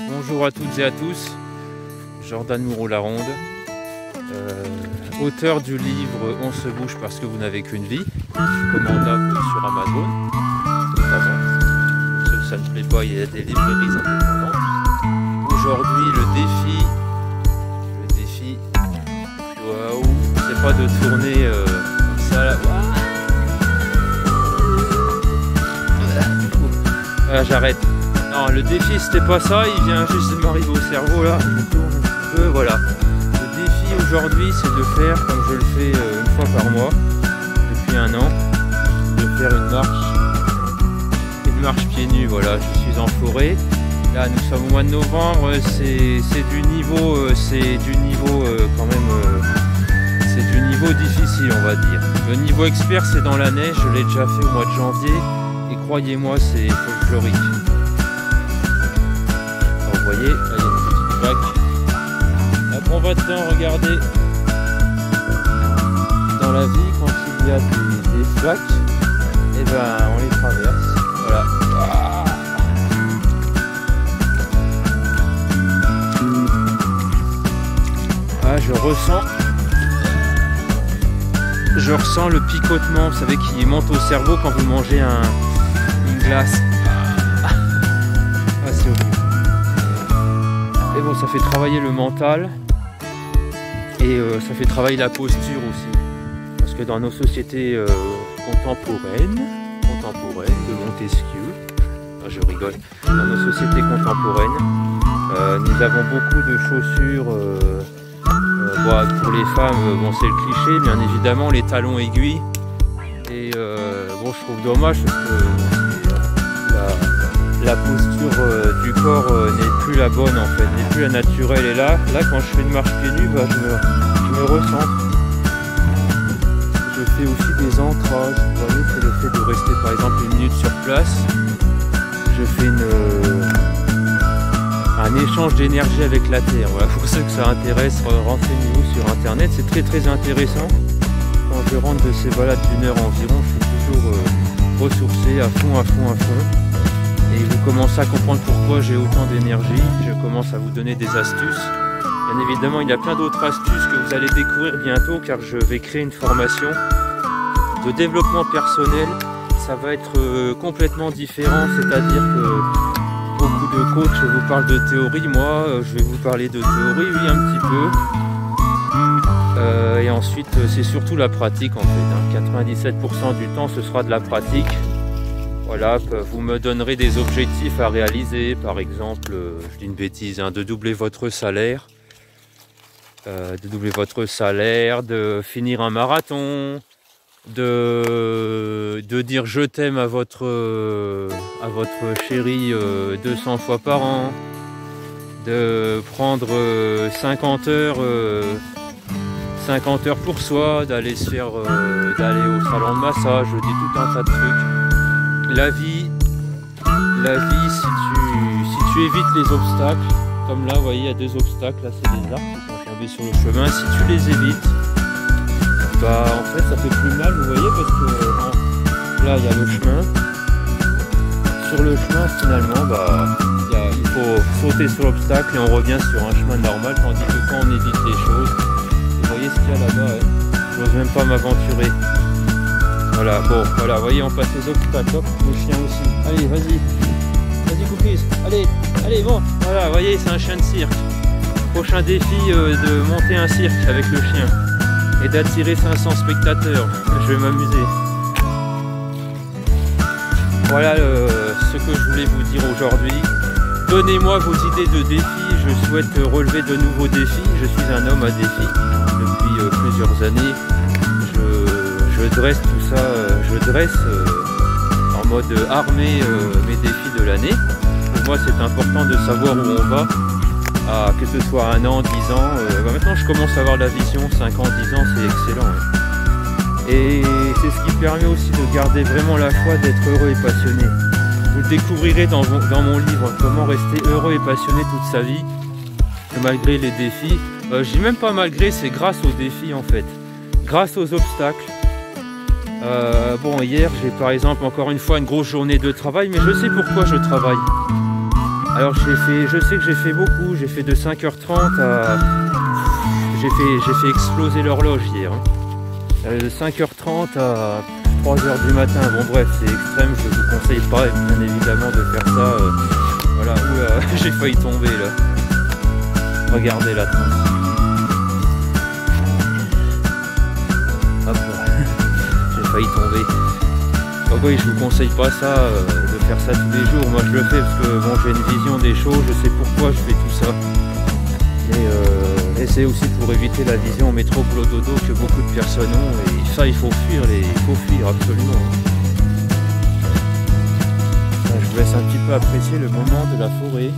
Bonjour à toutes et à tous, Jordan Moreau-Laronde, auteur du livre On se bouge parce que vous n'avez qu'une vie, commandable sur Amazon. Pour ceux que ça ne plaît pas, il y a des librairies indépendantes. Aujourd'hui, le défi, waouh, c'est pas de tourner comme ça là. Ah, j'arrête. Non, le défi c'était pas ça, il vient juste de m'arriver au cerveau là, je tourne un petit peu, voilà. Le défi aujourd'hui c'est de faire, comme je le fais une fois par mois, depuis un an, de faire une marche pieds nus, voilà, je suis en forêt. Là nous sommes au mois de novembre, c'est du niveau quand même, c'est du niveau difficile on va dire. Le niveau expert c'est dans la neige, je l'ai déjà fait au mois de janvier, et croyez-moi c'est folklorique. Vous voyez, là il y a une petite plaque. Là, prends votre temps, regardez. Dans la vie, quand il y a des flaques, et ben on les traverse. Voilà. Ah, je ressens le picotement, vous savez, qui monte au cerveau quand vous mangez une glace. Ah, c'est horrible. Et bon, ça fait travailler le mental et ça fait travailler la posture aussi. Parce que dans nos sociétés contemporaines de Montesquieu, je rigole, dans nos sociétés contemporaines, nous avons beaucoup de chaussures, pour les femmes, bon, c'est le cliché, bien évidemment, les talons aiguilles. Et bon, je trouve dommage parce que la posture du corps n'est plus la bonne en fait, n'est plus la naturelle. Et là quand je fais une marche pieds nus, bah, je me recentre. Je fais aussi des ancrages. Vous voyez, c'est le fait de rester par exemple une minute sur place. Je fais un échange d'énergie avec la terre. Voilà, pour ceux que ça intéresse, renseignez-vous sur internet, c'est très très intéressant. Quand je rentre de ces balades d'une heure environ, je suis toujours ressourcé à fond. Et vous commencez à comprendre pourquoi j'ai autant d'énergie. Je commence à vous donner des astuces. Bien évidemment, il y a plein d'autres astuces que vous allez découvrir bientôt car je vais créer une formation de développement personnel. Ça va être complètement différent, c'est-à-dire que beaucoup de coachs vous parlent de théorie. Moi, je vais vous parler de théorie, oui, un petit peu. Et ensuite, c'est surtout la pratique en fait. 97% du temps, ce sera de la pratique. Voilà, vous me donnerez des objectifs à réaliser, par exemple, je dis une bêtise, de doubler votre salaire, de finir un marathon, de dire je t'aime à votre chérie 200 fois par an, de prendre 50 heures pour soi, d'aller au salon de massage, je dis tout un tas de trucs. La vie, si tu évites les obstacles, comme là, vous voyez, il y a deux obstacles, là c'est des arbres qui sont tombés sur le chemin, si tu les évites, bah en fait ça fait plus mal, vous voyez, parce que là il y a le chemin. Sur le chemin, finalement, bah, il faut sauter sur l'obstacle et on revient sur un chemin normal, tandis que quand on évite les choses, vous voyez ce qu'il y a là-bas, ouais, je n'ose même pas m'aventurer. Voilà, bon, voilà, vous voyez, on passe les obstacles, hop, le chien aussi. Allez, vas-y Cookies, allez, bon, voilà, vous voyez, c'est un chien de cirque. Prochain défi, de monter un cirque avec le chien et d'attirer 500 spectateurs. Je vais m'amuser. Voilà ce que je voulais vous dire aujourd'hui. Donnez-moi vos idées de défis, je souhaite relever de nouveaux défis. Je suis un homme à défis depuis plusieurs années. Je dresse en mode armé mes défis de l'année. Pour moi c'est important de savoir où on va, que ce soit 1 an, 10 ans. Maintenant je commence à avoir la vision, 5 ans, 10 ans c'est excellent. Hein. Et c'est ce qui permet aussi de garder vraiment la foi, d'être heureux et passionné. Vous le découvrirez dans mon livre, comment rester heureux et passionné toute sa vie, malgré les défis. Je dis même pas malgré, c'est grâce aux défis en fait, grâce aux obstacles. Bon, hier j'ai par exemple encore une fois une grosse journée de travail, mais je sais pourquoi je travaille. Alors je sais que j'ai fait beaucoup, j'ai fait de 5h30 à... J'ai fait exploser l'horloge hier. Hein. De 5h30 à 3h du matin, bon bref, c'est extrême, je vous conseille pas bien évidemment de faire ça. Voilà, j'ai failli tomber là. Regardez la transe. Hop là, j'ai failli tomber. Donc oui, je vous conseille pas ça, de faire ça tous les jours. Moi je le fais parce que bon, j'ai une vision des choses, je sais pourquoi je fais tout ça. Et c'est aussi pour éviter la vision métro boulot dodo que beaucoup de personnes ont. Et ça, il faut fuir, absolument. Là, je vous laisse un petit peu apprécier le moment de la forêt.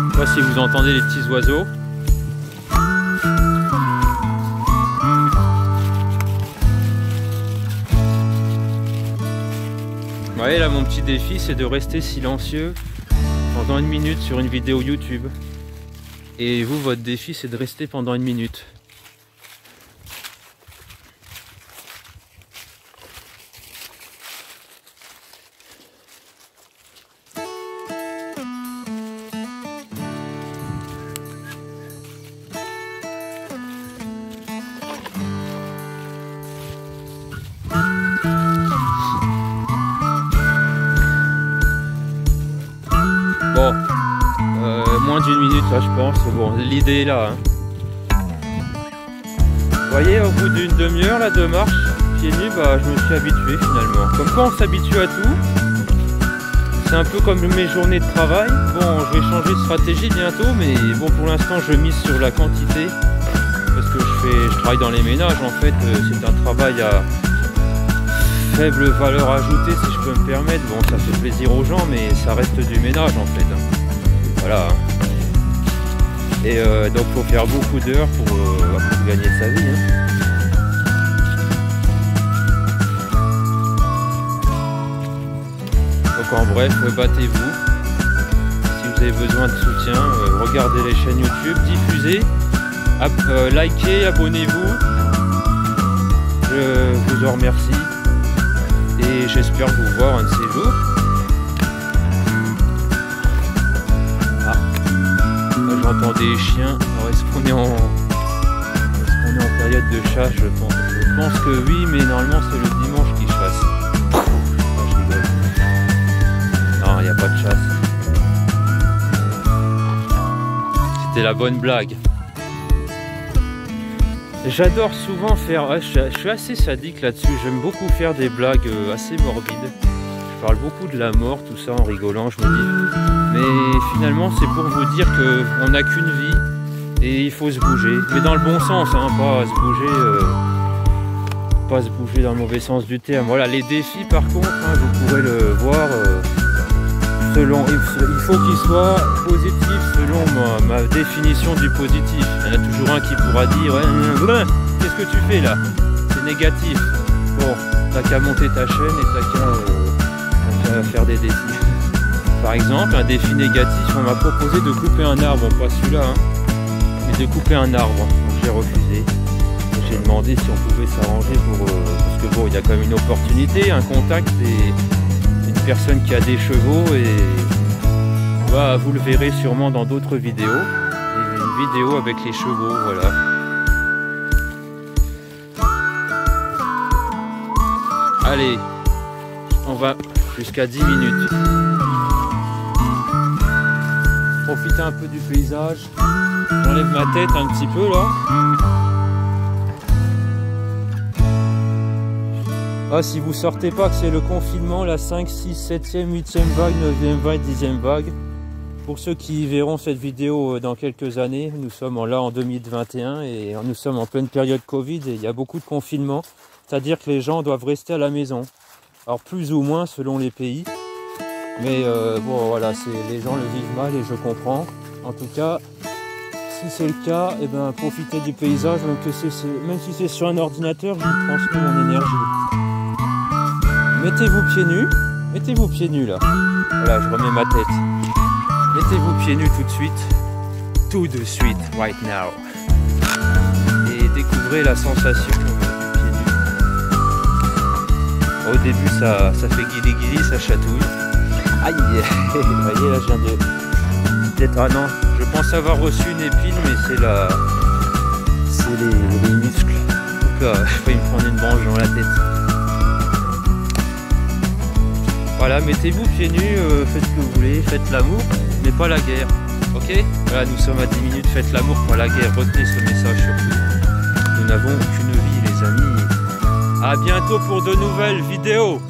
Je sais pas si vous entendez les petits oiseaux. Vous voyez là, mon petit défi, c'est de rester silencieux pendant 1 minute sur une vidéo YouTube. Et vous, votre défi, c'est de rester pendant 1 minute. Bon, moins d'1 minute là je pense, bon l'idée est là. Hein. Vous voyez, au bout d'une demi-heure là de marche, pieds nus, bah, je me suis habitué finalement. Comme quoi on s'habitue à tout, c'est un peu comme mes journées de travail. Bon, je vais changer de stratégie bientôt, mais bon pour l'instant je mise sur la quantité. Parce que je travaille dans les ménages en fait, c'est un travail à faible valeur ajoutée si je peux me permettre. Bon, ça fait plaisir aux gens, mais ça reste du ménage en fait. Voilà. Et donc il faut faire beaucoup d'heures pour gagner sa vie. Hein. Donc en bref, battez-vous. Si vous avez besoin de soutien, regardez les chaînes YouTube, diffusez, likez, abonnez-vous. Je vous en remercie. Et j'espère vous voir un de ces jours. Ah, là j'entends des chiens. Alors est-ce qu'on est en période de chasse? Je pense que oui, mais normalement c'est le dimanche qu'ils chassent. Ah, je rigole. Non, il n'y a pas de chasse. C'était la bonne blague. J'adore souvent faire, je suis assez sadique là-dessus, j'aime beaucoup faire des blagues assez morbides. Je parle beaucoup de la mort, tout ça en rigolant, je me dis. Mais finalement c'est pour vous dire qu'on n'a qu'une vie et il faut se bouger. Mais dans le bon sens, hein, pas se bouger dans le mauvais sens du terme. Voilà, les défis par contre, hein, vous pourrez le voir, il faut qu'ils soient positifs selon ma définition du positif. Il y en a toujours un qui pourra dire ouais, qu'est-ce que tu fais là? C'est négatif. Bon, t'as qu'à monter ta chaîne et t'as qu'à faire des défis. Par exemple, un défi négatif, on m'a proposé de couper un arbre, pas celui-là, hein, mais de couper un arbre. Donc j'ai refusé. J'ai demandé si on pouvait s'arranger pour parce que bon, il y a quand même une opportunité, un contact et personne qui a des chevaux et bah, vous le verrez sûrement dans d'autres vidéos. Et une vidéo avec les chevaux, voilà. Allez, on va jusqu'à 10 minutes. Profitez un peu du paysage. J'enlève ma tête un petit peu là. Ah, si vous sortez pas, que c'est le confinement, la 5, 6, 7e, 8e vague, 9e vague, 10e vague. Pour ceux qui verront cette vidéo dans quelques années, nous sommes là en 2021 et nous sommes en pleine période Covid et il y a beaucoup de confinement. C'est-à-dire que les gens doivent rester à la maison. Alors plus ou moins selon les pays. Mais bon voilà, les gens le vivent mal et je comprends. En tout cas, si c'est le cas, eh ben, profitez du paysage, même si c'est sur un ordinateur, je vous transmets mon énergie. Mettez-vous pieds nus là. Voilà, je remets ma tête. Mettez-vous pieds nus tout de suite. tout de suite, right now. Et découvrez la sensation du pied nu. Au début ça fait guili-guili, ça chatouille. Aïe, vous voyez là je viens de... Ah non, je pense avoir reçu une épine, mais c'est les muscles. Donc là, je vais me prendre une branche dans la tête. Voilà, mettez-vous pieds nus, faites ce que vous voulez, faites l'amour, mais pas la guerre. Ok? Voilà, nous sommes à 10 minutes, faites l'amour, pas la guerre. Retenez ce message surtout. Nous n'avons qu'une vie, les amis. À bientôt pour de nouvelles vidéos.